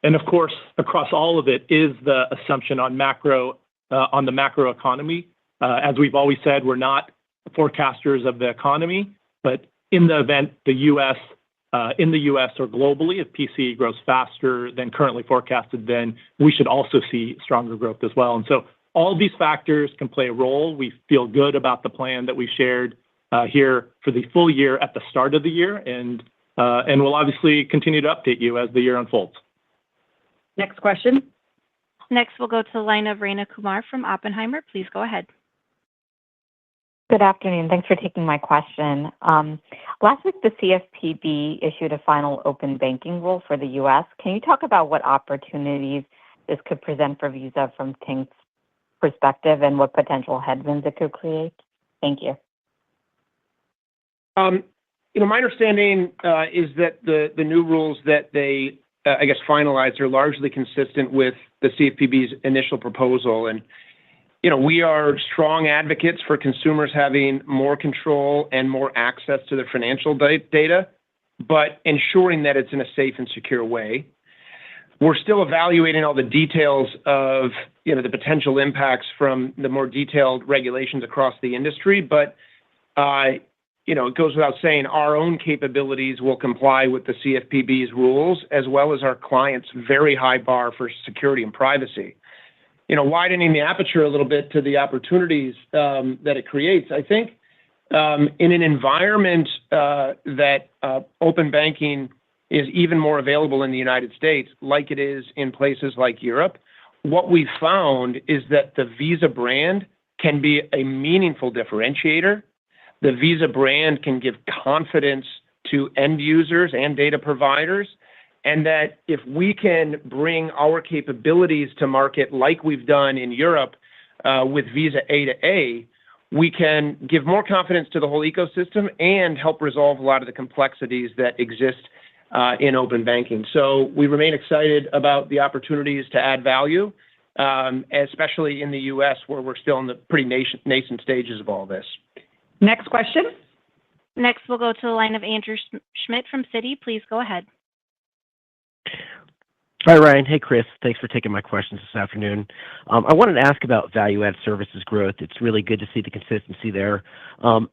Speaker 4: And of course, across all of it is the assumption on the macro economy. As we've always said, we're not forecasters of the economy, but in the event in the U.S. or globally, if PCE grows faster than currently forecasted, then we should also see stronger growth as well. And so all these factors can play a role. We feel good about the plan that we shared here for the full year at the start of the year, and we'll obviously continue to update you as the year unfolds.
Speaker 2: Next question.
Speaker 1: Next, we'll go to the line of Rayna Kumar from Oppenheimer. Please go ahead.
Speaker 10: Good afternoon. Thanks for taking my question. Last week, the CFPB issued a final open banking rule for the U.S. Can you talk about what opportunities this could present for Visa from Tink's perspective and what potential headwinds it could create? Thank you.
Speaker 3: My understanding is that the new rules that they finalized are largely consistent with the CFPB's initial proposal. And, we are strong advocates for consumers having more control and more access to their financial data, but ensuring that it's in a safe and secure way. We're still evaluating all the details of, the potential impacts from the more detailed regulations across the industry, but, it goes without saying our own capabilities will comply with the CFPB's rules, as well as our clients' very high bar for security and privacy. Widening the aperture a little bit to the opportunities that it creates, I think in an environment that open banking is even more available in the United States, like it is in places like Europe, what we've found is that the Visa brand can be a meaningful differentiator. The Visa brand can give confidence to end users and data providers, and that if we can bring our capabilities to market like we've done in Europe with Visa A to A, we can give more confidence to the whole ecosystem and help resolve a lot of the complexities that exist in open banking. So we remain excited about the opportunities to add value, especially in the U.S., where we're still in the pretty nascent stages of all this.
Speaker 2: Next question.
Speaker 1: Next, we'll go to the line of Andrew Schmidt from Citi. Please go ahead.
Speaker 11: Hi, Ryan. Hey, Chris. Thanks for taking my questions this afternoon. I wanted to ask about value-add services growth. It's really good to see the consistency there.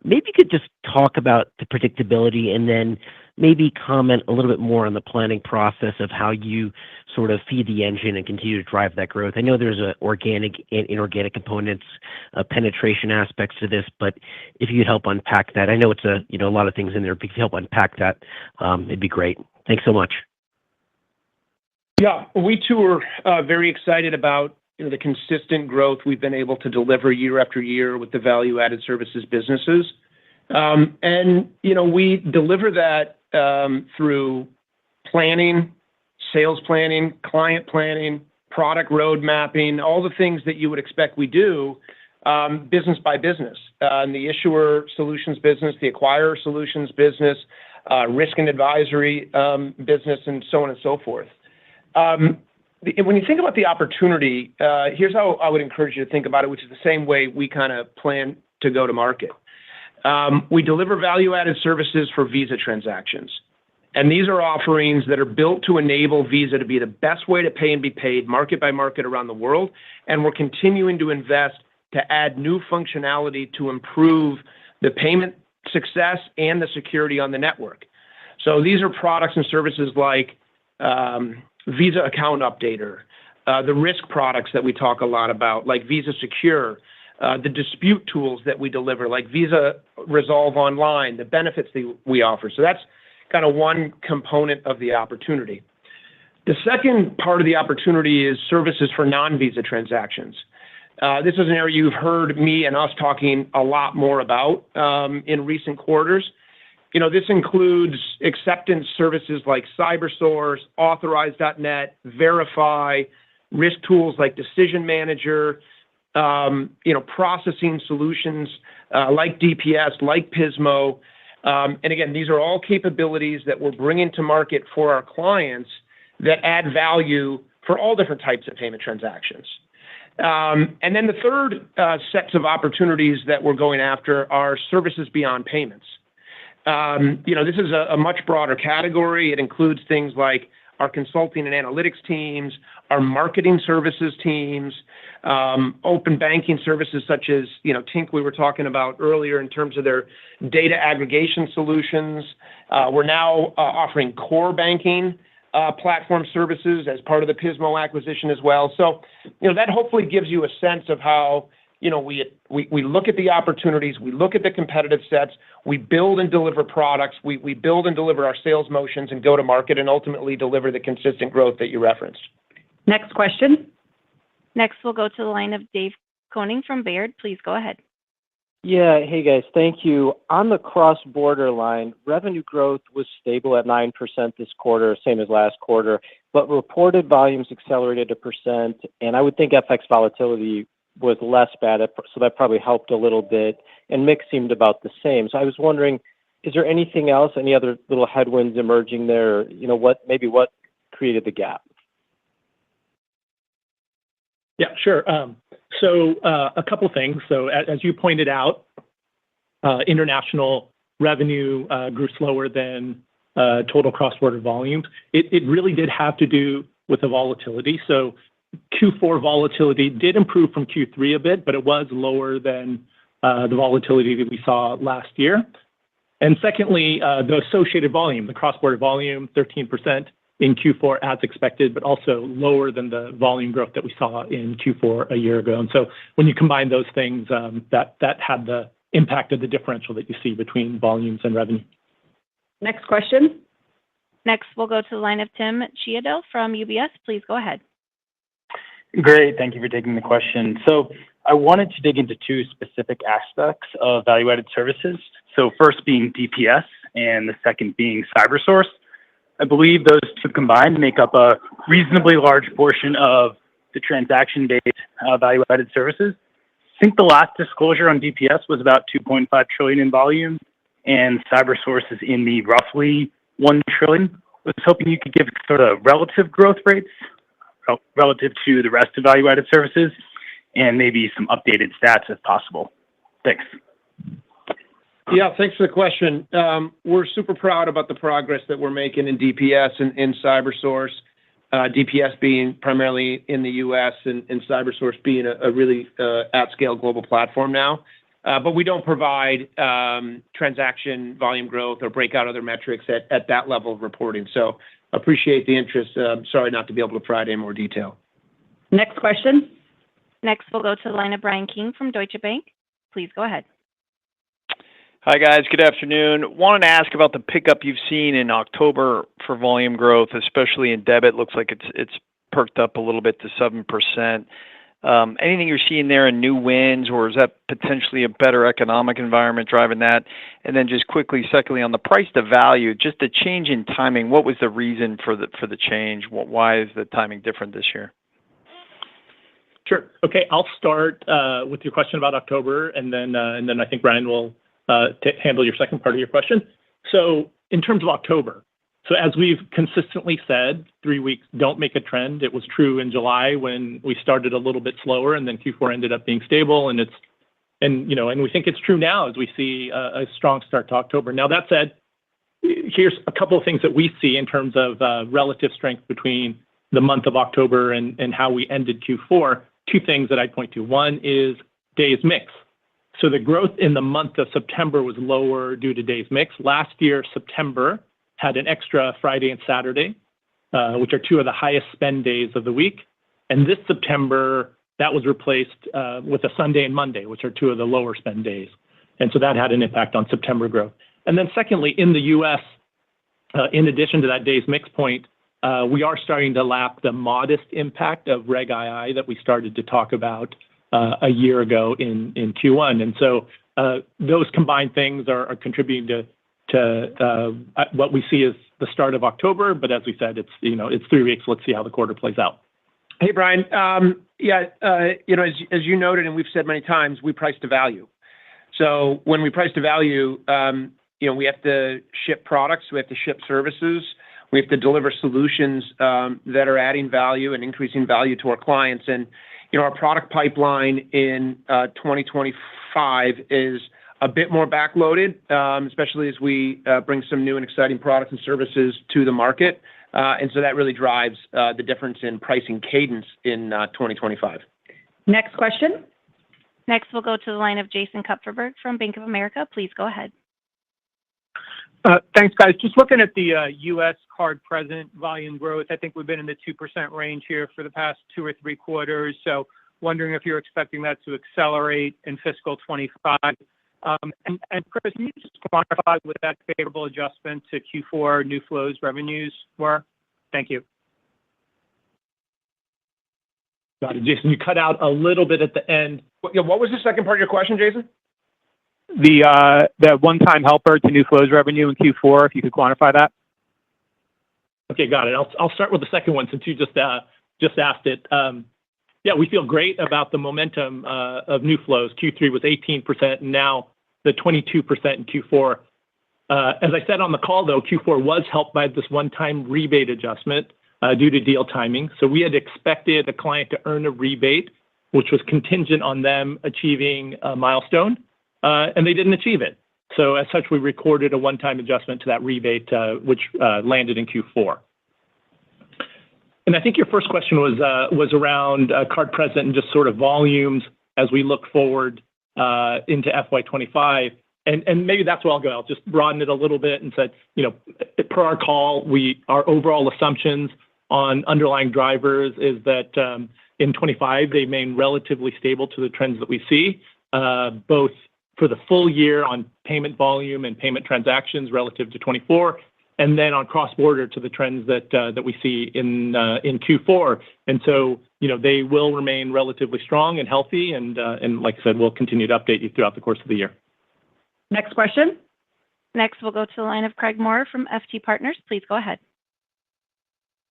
Speaker 11: Maybe you could just talk about the predictability and then maybe comment a little bit more on the planning process of how you sort of feed the engine and continue to drive that growth. I know there's organic and inorganic components, penetration aspects to this, but if you could help unpack that. I know it's a lot of things in there, but if you could help unpack that, it'd be great. Thanks so much.
Speaker 3: Yeah, we too are very excited about the consistent growth we've been able to deliver year after year with the value-added services businesses. We deliver that through planning, sales planning, client planning, product road mapping, all the things that you would expect we do business by business. In the issuer solutions business, the acquirer solutions business, risk and advisory business, and so on and so forth. When you think about the opportunity, here's how I would encourage you to think about it, which is the same way we kind of plan to go to market. We deliver value-added services for Visa transactions. And these are offerings that are built to enable Visa to be the best way to pay and be paid market by market around the world. And we're continuing to invest to add new functionality to improve the payment success and the security on the network. So these are products and services like Visa Account Updater, the risk products that we talk a lot about, like Visa Secure, the dispute tools that we deliver, like Visa Resolve Online, the benefits that we offer. So that's kind of one component of the opportunity. The second part of the opportunity is services for non-Visa transactions. This is an area you've heard me and us talking a lot more about in recent quarters. This includes acceptance services like CyberSource, Authorize.net, Verify, risk tools like Decision Manager, processing solutions like DPS, like Pismo. And again, these are all capabilities that we're bringing to market for our clients that add value for all different types of payment transactions. And then the third sets of opportunities that we're going after are services beyond payments. This is a much broader category. It includes things like our consulting and analytics teams, our marketing services teams, open banking services such as, Tink we were talking about earlier in terms of their data aggregation solutions. We're now offering core banking platform services as part of the Pismo acquisition as well. So, that hopefully gives you a sense of how, we look at the opportunities, we look at the competitive sets, we build and deliver products, we build and deliver our sales motions and go to market and ultimately deliver the consistent growth that you referenced.
Speaker 2: Next question.
Speaker 1: Next, we'll go to the line of Dave Koning from Baird. Please go ahead.
Speaker 12: Yeah. Hey, guys. Thank you. On the cross-border line, revenue growth was stable at 9% this quarter, same as last quarter, but reported volumes accelerated 1%, and I would think FX volatility was less bad, so that probably helped a little bit, and mix seemed about the same. So I was wondering, is there anything else, any other little headwinds emerging there? What created the gap?
Speaker 4: Yeah, sure. So a couple things. So as you pointed out, international revenue grew slower than total cross-border volumes. It really did have to do with the volatility. So Q4 volatility did improve from Q3 a bit, but it was lower than the volatility that we saw last year. And secondly, the associated volume, the cross-border volume, 13% in Q4 as expected, but also lower than the volume growth that we saw in Q4 a year ago. And so when you combine those things, that had the impact of the differential that you see between volumes and revenue.
Speaker 2: Next question.
Speaker 1: Next, we'll go to the line of Tim Chiodo from UBS. Please go ahead.
Speaker 13: Great. Thank you for taking the question. So I wanted to dig into two specific aspects of value-added services. So first being DPS and the second being CyberSource. I believe those two combined make up a reasonably large portion of the transaction-based value-added services. I think the last disclosure on DPS was about 2.5 trillion in volume, and CyberSource is in the roughly 1 trillion. I was hoping you could give sort of relative growth rates relative to the rest of value-added services and maybe some updated stats if possible. Thanks.
Speaker 3: Yeah, thanks for the question. We're super proud about the progress that we're making in DPS and in CyberSource, DPS being primarily in the U.S. and CyberSource being a really at-scale global platform now. But we don't provide transaction volume growth or break out other metrics at that level of reporting. So appreciate the interest. Sorry not to be able to provide any more detail.
Speaker 2: Next question.
Speaker 1: Next, we'll go to the line of Brian King from Deutsche Bank. Please go ahead.
Speaker 14: Hi, guys. Good afternoon. Wanted to ask about the pickup you've seen in October for volume growth, especially in debit. Looks like it's perked up a little bit to 7%. Anything you're seeing there in new wins, or is that potentially a better economic environment driving that? And then just quickly, secondly, on the price to value, just the change in timing, what was the reason for the change? Why is the timing different this year?
Speaker 4: Sure. Okay, I'll start with your question about October, and then I think Ryan will handle your second part of your question. So in terms of October, so as we've consistently said, 3 weeks don't make a trend. It was true in July when we started a little bit slower, and then Q4 ended up being stable, and we think it's true now as we see a strong start to October. Now that said, here's a couple of things that we see in terms of relative strength between the month of October and how we ended Q4. Two things that I'd point to. One is days mix. So the growth in the month of September was lower due to days mix. Last year, September had an extra Friday and Saturday, which are two of the highest spend days of the week. And this September, that was replaced with a Sunday and Monday, which are two of the lower spend days. And so that had an impact on September growth. And then secondly, in the U.S., in addition to that days mix point, we are starting to lap the modest impact of Reg II that we started to talk about a year ago in Q1. And so those combined things are contributing to what we see as the start of October. But as we said, it's 3 weeks. Let's see how the quarter plays out.
Speaker 3: Hey, Brian. As you noted, and we've said many times, we price to value. So when we price to value, we have to ship products, we have to ship services, we have to deliver solutions that are adding value and increasing value to our clients. And our product pipeline in 2025 is a bit more backloaded, especially as we bring some new and exciting products and services to the market. And so that really drives the difference in pricing cadence in 2025.
Speaker 2: Next question.
Speaker 1: Next, we'll go to the line of Jason Kupferberg from Bank of America. Please go ahead.
Speaker 15: Thanks, guys. Just looking at the U.S. card present volume growth, I think we've been in the 2% range here for the past 2 or 3 quarters. So wondering if you're expecting that to accelerate in fiscal 25. And Chris, can you just quantify what that favorable adjustment to Q4 new flows revenues were? Thank you.
Speaker 4: Got it, Jason. You cut out a little bit at the end.
Speaker 3: What was the second part of your question, Jason?
Speaker 15: The one-time helper to new flows revenue in Q4, if you could quantify that.
Speaker 4: Okay, got it. I'll start with the second one since you just asked it. We feel great about the momentum of new flows. Q3 was 18%, and now the 22% in Q4. As I said on the call, though, Q4 was helped by this one-time rebate adjustment due to deal timing. So we had expected a client to earn a rebate, which was contingent on them achieving a milestone, and they didn't achieve it. So as such, we recorded a one-time adjustment to that rebate, which landed in Q4. And I think your first question was around card present and just sort of volumes as we look forward into FY25. And maybe that's where I'll go. I'll just broaden it a little bit and said, per our call, our overall assumptions on underlying drivers is that in 25, they remain relatively stable to the trends that we see, both for the full year on payment volume and payment transactions relative to 24, and then on cross-border to the trends that we see in Q4. And so, they will remain relatively strong and healthy. And like I said, we'll continue to update you throughout the course of the year.
Speaker 2: Next question.
Speaker 1: Next, we'll go to the line of Craig Moore from FT Partners. Please go ahead.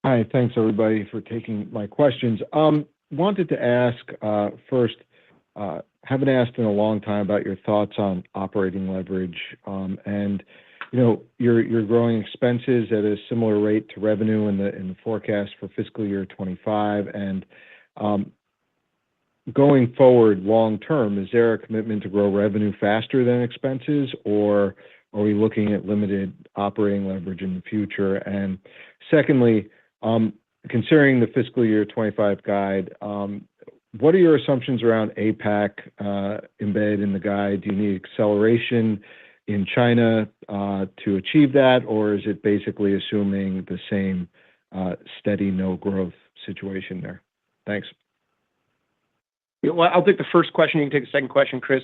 Speaker 16: Hi, thanks everybody for taking my questions. Wanted to ask first, haven't asked in a long time about your thoughts on operating leverage. And you're growing expenses at a similar rate to revenue in the forecast for fiscal year 25. And going forward long term, is there a commitment to grow revenue faster than expenses, or are we looking at limited operating leverage in the future? And secondly, considering the fiscal year 25 guide, what are your assumptions around APAC embedded in the guide? Do you need acceleration in China to achieve that, or is it basically assuming the same steady no growth situation there? Thanks.
Speaker 3: Well, I'll take the first question. You can take the second question, Chris.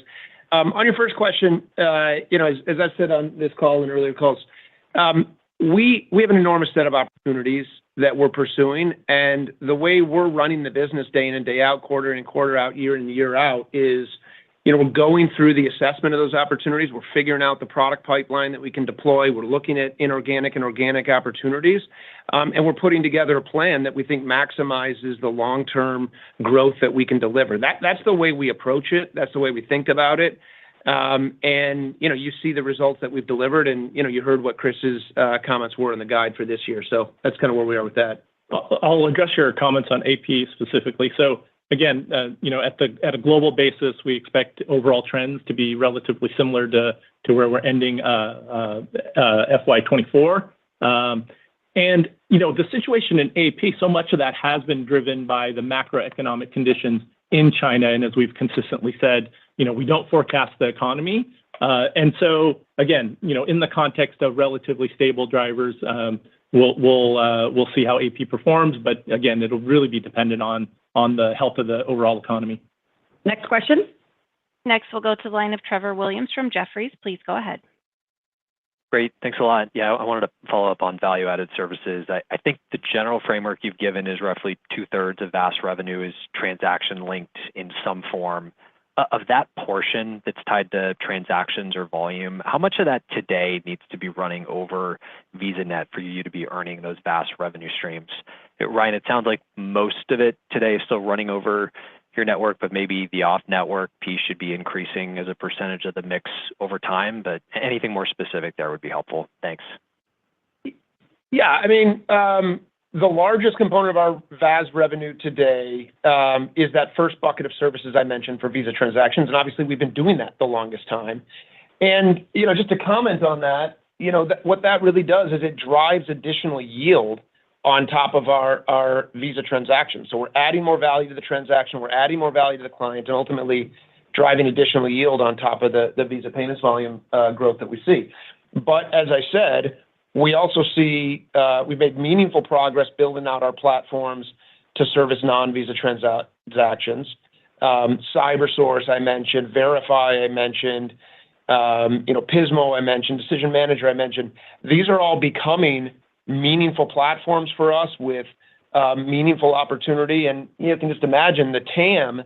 Speaker 3: On your first question, as I said on this call and earlier calls, we have an enormous set of opportunities that we're pursuing. And the way we're running the business day in and day out, quarter in and quarter out, year in and year out is, we're going through the assessment of those opportunities. We're figuring out the product pipeline that we can deploy. We're looking at inorganic and organic opportunities. And we're putting together a plan that we think maximizes the long-term growth that we can deliver. That's the way we approach it. That's the way we think about it. And, you see the results that we've delivered, and, you heard what Chris's comments were in the guide for this year. So that's kind of where we are with that.
Speaker 4: I'll address your comments on AP specifically. So again, at a global basis, we expect overall trends to be relatively similar to where we're ending FY24. And, the situation in AP, so much of that has been driven by the macroeconomic conditions in China. And as we've consistently said, we don't forecast the economy. And so, again, in the context of relatively stable drivers, we'll see how AP performs. But again, it'll really be dependent on the health of the overall economy.
Speaker 2: Next question.
Speaker 1: Next, we'll go to the line of Trevor Williams from Jefferies. Please go ahead.
Speaker 17: Great. Thanks a lot. Yeah, I wanted to follow up on value-added services. I think the general framework you've given is roughly 2/3 of VAS revenue is transaction-linked in some form. Of that portion that's tied to transactions or volume, how much of that today needs to be running over VisaNet for you to be earning those VAS revenue streams? Ryan, it sounds like most of it today is still running over your network, but maybe the off-network piece should be increasing as a percentage of the mix over time. But anything more specific there would be helpful. Thanks.
Speaker 3: Yeah, I mean, the largest component of our VAS revenue today is that first bucket of services I mentioned for Visa transactions. And obviously, we've been doing that the longest time. And, just to comment on that, what that really does is it drives additional yield on top of our Visa transactions. So we're adding more value to the transaction, we're adding more value to the client, and ultimately driving additional yield on top of the Visa payments volume growth that we see. But as I said, we also see we've made meaningful progress building out our platforms to service non-Visa transactions. CyberSource, I mentioned, Verify, I mentioned, Pismo, I mentioned, Decision Manager, I mentioned. These are all becoming meaningful platforms for us with meaningful opportunity. And you can just imagine the TAM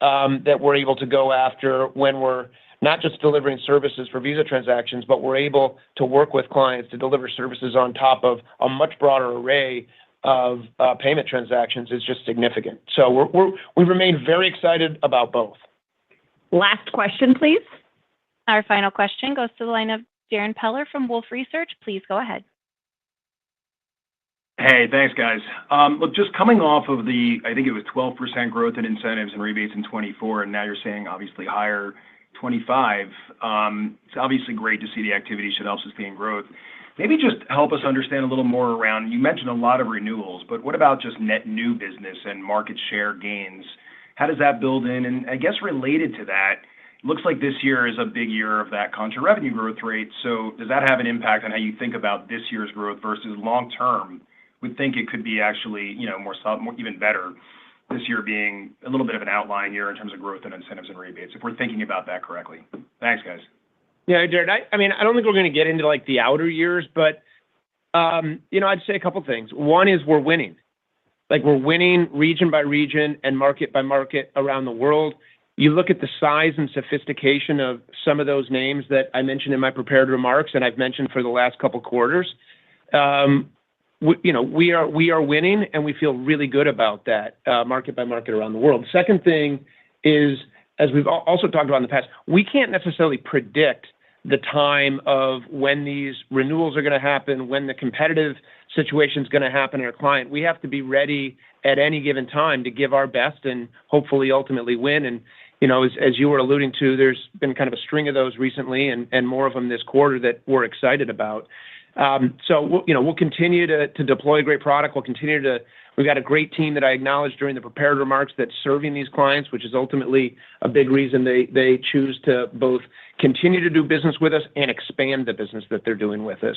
Speaker 3: that we're able to go after when we're not just delivering services for Visa transactions, but we're able to work with clients to deliver services on top of a much broader array of payment transactions is just significant. So we remain very excited about both.
Speaker 2: Last question, please.
Speaker 1: Our final question goes to the line of Darrin Peller from Wolfe Research. Please go ahead.
Speaker 18: Hey, thanks, guys. Look, just coming off of I think it was 12% growth in incentives and rebates in 24, and now you're saying obviously higher 25. It's obviously great to see the activity should help sustain growth. Maybe just help us understand a little more around, you mentioned a lot of renewals, but what about just net new business and market share gains? How does that build in? And I guess related to that, it looks like this year is a big year of that contra revenue growth rate. So does that have an impact on how you think about this year's growth versus long term? We'd think it could be actually, more even better, this year being a little bit of an outlying year in terms of growth and incentives and rebates, if we're thinking about that correctly. Thanks, guys.
Speaker 3: Yeah, Jared, I mean, I don't think we're going to get into like the outer years, but, I'd say a couple things. One is we're winning. Like we're winning region by region and market by market around the world. You look at the size and sophistication of some of those names that I mentioned in my prepared remarks, and I've mentioned for the last couple quarters. We are winning, and we feel really good about that market by market around the world. Second thing is, as we've also talked about in the past, we can't necessarily predict the time of when these renewals are going to happen, when the competitive situation is going to happen in our client. We have to be ready at any given time to give our best and hopefully ultimately win. And as you were alluding to, there's been kind of a string of those recently, and more of them this quarter that we're excited about. So we'll continue to deploy a great product. We've got a great team that I acknowledged during the prepared remarks that's serving these clients, which is ultimately a big reason they choose to both continue to do business with us and expand the business that they're doing with us.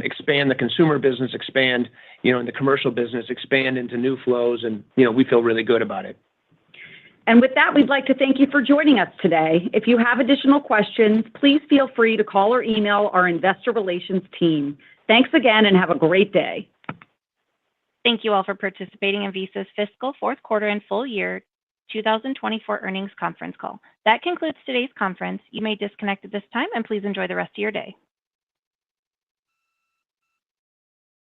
Speaker 3: Expand the consumer business, expand, in the commercial business, expand into new flows, and, we feel really good about it.
Speaker 2: And with that, we'd like to thank you for joining us today. If you have additional questions, please feel free to call or email our investor relations team. Thanks again, and have a great day.
Speaker 1: Thank you all for participating in Visa's fiscal fourth quarter and full year 2024 earnings conference call. That concludes today's conference. You may disconnect at this time, and please enjoy the rest of your day.